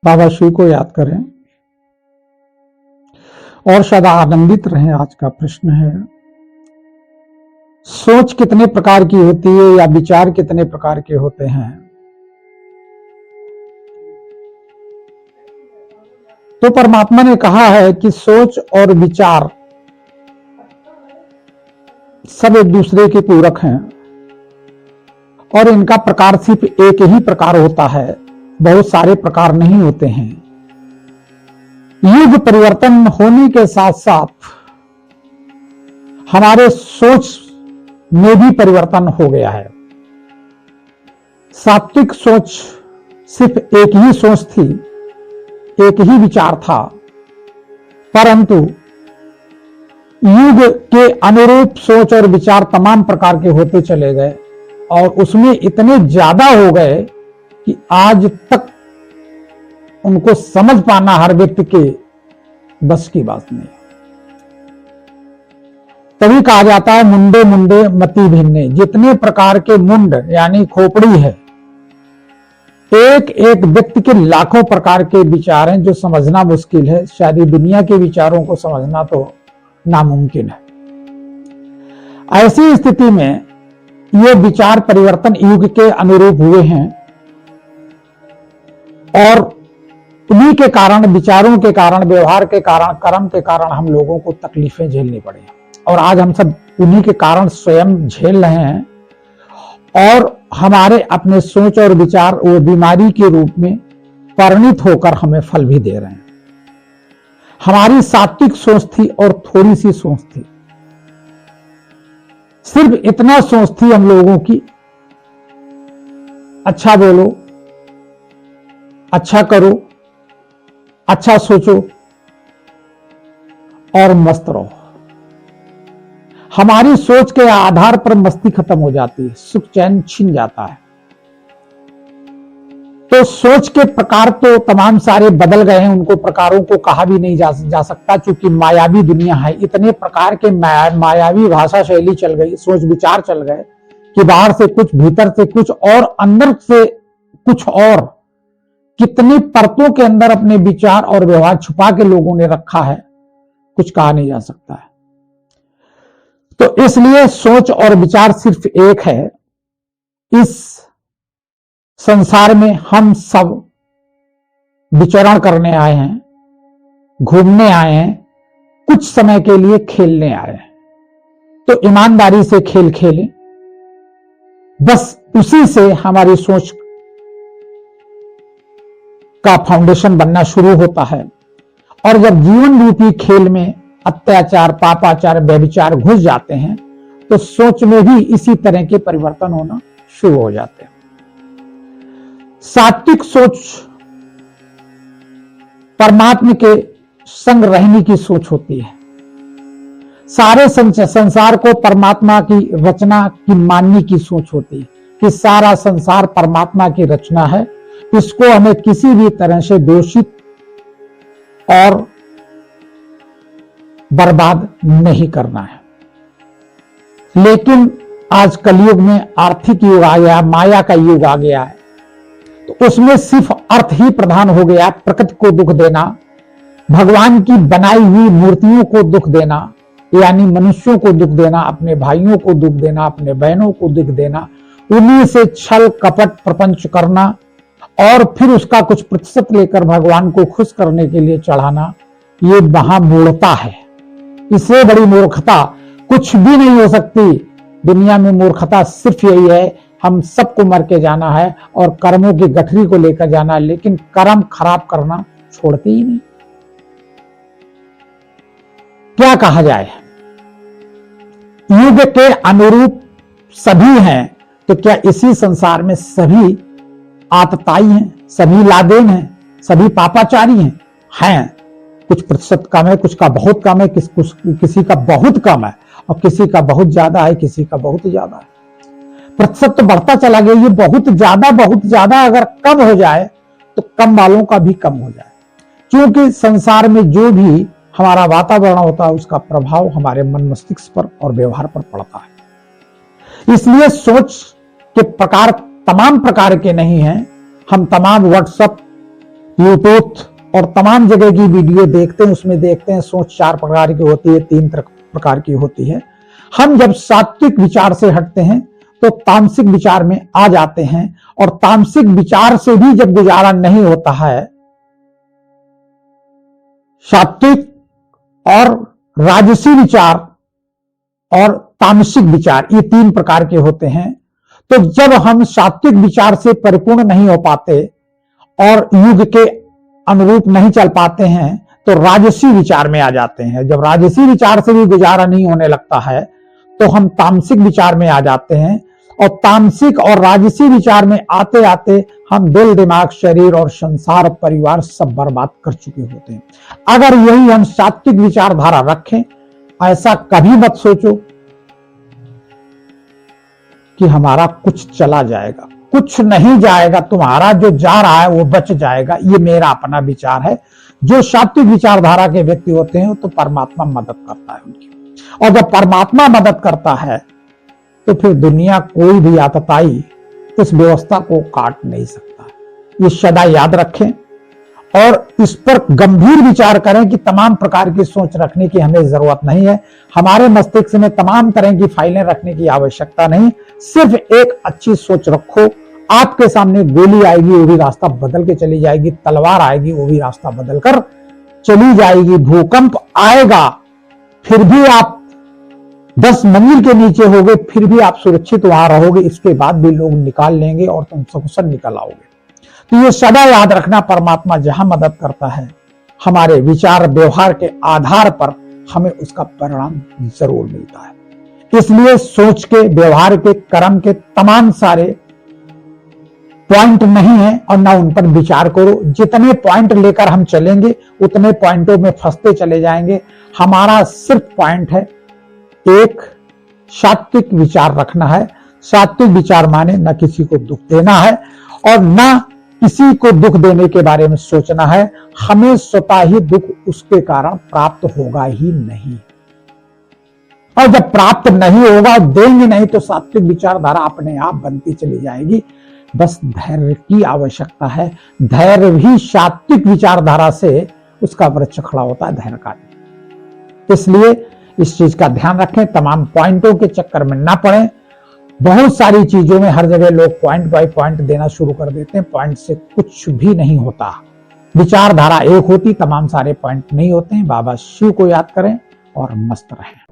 बाबा श्री को याद करें और सदा आनंदित रहें। आज का प्रश्न है, सोच कितने प्रकार की होती है या विचार कितने प्रकार के होते हैं? तो परमात्मा ने कहा है कि सोच और विचार सब एक दूसरे के पूरक हैं और इनका प्रकार सिर्फ एक ही प्रकार होता है, बहुत सारे प्रकार नहीं होते हैं। युग परिवर्तन होने के साथ साथ हमारे सोच में भी परिवर्तन हो गया है। सात्विक सोच सिर्फ एक ही सोच थी, एक ही विचार था, परंतु युग के अनुरूप सोच और विचार तमाम प्रकार के होते चले गए और उसमें इतने ज्यादा हो गए कि आज तक उनको समझ पाना हर व्यक्ति के बस की बात नहीं। तभी कहा जाता है मुंडे मुंडे मति भिन्ने। जितने प्रकार के मुंड यानी खोपड़ी है, एक एक व्यक्ति के लाखों प्रकार के विचार हैं जो समझना मुश्किल है। सारी दुनिया के विचारों को समझना तो नामुमकिन है। ऐसी स्थिति में ये विचार परिवर्तन युग के अनुरूप हुए हैं और उन्हीं के कारण, विचारों के कारण, व्यवहार के कारण, कर्म के कारण हम लोगों को तकलीफें झेलनी पड़ी और आज हम सब उन्हीं के कारण स्वयं झेल रहे हैं और हमारे अपने सोच और विचार वो बीमारी के रूप में परिणित होकर हमें फल भी दे रहे हैं। हमारी सात्विक सोच थी और थोड़ी सी सोच थी, सिर्फ इतना सोच थी हम लोगों की, अच्छा बोलो, अच्छा करो, अच्छा सोचो और मस्त रहो। हमारी सोच के आधार पर मस्ती खत्म हो जाती है, सुख चैन छिन जाता है। तो सोच के प्रकार तो तमाम सारे बदल गए हैं, उनको प्रकारों को कहा भी नहीं जा सकता, क्योंकि मायावी दुनिया है। इतने प्रकार के मायावी भाषा शैली चल गई, सोच विचार चल गए कि बाहर से कुछ, भीतर से कुछ और अंदर से कुछ और, कितनी परतों के अंदर अपने विचार और व्यवहार छुपा के लोगों ने रखा है, कुछ कहा नहीं जा सकता है। तो इसलिए सोच और विचार सिर्फ एक है। इस संसार में हम सब विचरण करने आए हैं, घूमने आए हैं, कुछ समय के लिए खेलने आए हैं। तो ईमानदारी से खेल खेलें, बस उसी से हमारी सोच का फाउंडेशन बनना शुरू होता है। और जब जीवन रूपी खेल में अत्याचार, पापाचार, व्यभिचार घुस जाते हैं तो सोच में भी इसी तरह के परिवर्तन होना शुरू हो जाते हैं। सात्विक सोच परमात्मा के संग रहने की सोच होती है। सारे संसार को परमात्मा की रचना की मानने की सोच होती है कि सारा संसार परमात्मा की रचना है, इसको हमें किसी भी तरह से दूषित और बर्बाद नहीं करना है। लेकिन आज कलयुग में आर्थिक युग आ गया, माया का युग आ गया है, तो उसमें सिर्फ अर्थ ही प्रधान हो गया। प्रकृति को दुख देना, भगवान की बनाई हुई मूर्तियों को दुख देना, यानी मनुष्यों को दुख देना, अपने भाइयों को दुख देना, अपने बहनों को दुख देना, उन्हीं से छल कपट प्रपंच करना और फिर उसका कुछ प्रतिशत लेकर भगवान को खुश करने के लिए चढ़ाना, ये महामूर्खता है। इससे बड़ी मूर्खता कुछ भी नहीं हो सकती। दुनिया में मूर्खता सिर्फ यही है, हम सबको मर के जाना है और कर्मों की गठरी को लेकर जाना है, लेकिन कर्म खराब करना छोड़ते ही नहीं। क्या कहा जाए, युग के अनुरूप सभी हैं, तो क्या इसी संसार में सभी आतताई हैं, सभी लादेन हैं, सभी पापाचारी हैं? कुछ प्रतिशत कम है, कुछ का बहुत कम है, किसी का बहुत कम है और किसी का बहुत ज्यादा है, किसी का बहुत ज्यादा है। प्रतिशत तो बढ़ता चला गया। ये बहुत ज्यादा अगर कम हो जाए तो कम वालों का भी कम हो जाए, क्योंकि संसार में जो भी हमारा वातावरण होता है उसका प्रभाव हमारे मन मस्तिष्क पर और व्यवहार पर पड़ता है। इसलिए सोच के प्रकार तमाम प्रकार के नहीं हैं। हम तमाम व्हाट्सएप यूट्यूब और तमाम जगह की वीडियो देखते हैं, उसमें देखते हैं सोच 4 प्रकार की होती है, 3 प्रकार की होती है। हम जब सात्विक विचार से हटते हैं तो तामसिक विचार में आ जाते हैं, और तामसिक विचार से भी जब गुजारा नहीं होता है, सात्विक और राजसी विचार और तामसिक विचार ये 3 प्रकार के होते हैं। तो जब हम सात्विक विचार से परिपूर्ण नहीं हो पाते और युग के अनुरूप नहीं चल पाते हैं तो राजसी विचार में आ जाते हैं। जब राजसी विचार से भी गुजारा नहीं होने लगता है तो हम तामसिक विचार में आ जाते हैं, और तामसिक और राजसी विचार में आते आते हम दिल, दिमाग, शरीर और संसार, परिवार सब बर्बाद कर चुके होते हैं। अगर यही हम सात्विक विचारधारा रखें, ऐसा कभी मत सोचो कि हमारा कुछ चला जाएगा, कुछ नहीं जाएगा, तुम्हारा जो जा रहा है वो बच जाएगा। ये मेरा अपना विचार है। जो सात्विक विचारधारा के व्यक्ति होते हैं तो परमात्मा मदद करता है उनकी, और जब परमात्मा मदद करता है तो फिर दुनिया कोई भी आतताई इस व्यवस्था को काट नहीं सकता। ये सदा याद रखें और इस पर गंभीर विचार करें कि तमाम प्रकार की सोच रखने की हमें जरूरत नहीं है। हमारे मस्तिष्क में तमाम तरह की फाइलें रखने की आवश्यकता नहीं। सिर्फ एक अच्छी सोच रखो। आपके सामने गोली आएगी वो भी रास्ता बदल के चली जाएगी, तलवार आएगी वो भी रास्ता बदल कर चली जाएगी, भूकंप आएगा फिर भी आप 10 मंजिल के नीचे होगे फिर भी आप सुरक्षित वहां रहोगे। इसके बाद भी लोग निकाल लेंगे और तुम सकुशल निकल आओगे। तो ये सदा याद रखना, परमात्मा जहां मदद करता है हमारे विचार व्यवहार के आधार पर हमें उसका परिणाम जरूर मिलता है। इसलिए सोच के, व्यवहार के, कर्म के तमाम सारे पॉइंट नहीं है और ना उन पर विचार करो। जितने पॉइंट लेकर हम चलेंगे उतने पॉइंटों में फंसते चले जाएंगे। हमारा सिर्फ पॉइंट है एक, सात्विक विचार रखना है। सात्विक विचार माने न किसी को दुख देना है और न किसी को दुख देने के बारे में सोचना है। हमें स्वतः ही दुख उसके कारण प्राप्त होगा ही नहीं, और जब प्राप्त नहीं होगा, देंगे नहीं, तो सात्विक विचारधारा अपने आप बनती चली जाएगी। बस धैर्य की आवश्यकता है। धैर्य भी सात्विक विचारधारा से उसका वृक्ष खड़ा होता है, धैर्य का। इसलिए इस चीज का ध्यान रखें, तमाम पॉइंटों के चक्कर में ना पड़े। बहुत सारी चीजों में हर जगह लोग पॉइंट बाय पॉइंट देना शुरू कर देते हैं। पॉइंट से कुछ भी नहीं होता। विचारधारा एक होती, तमाम सारे पॉइंट नहीं होते हैं। बाबा शिव को याद करें और मस्त रहें।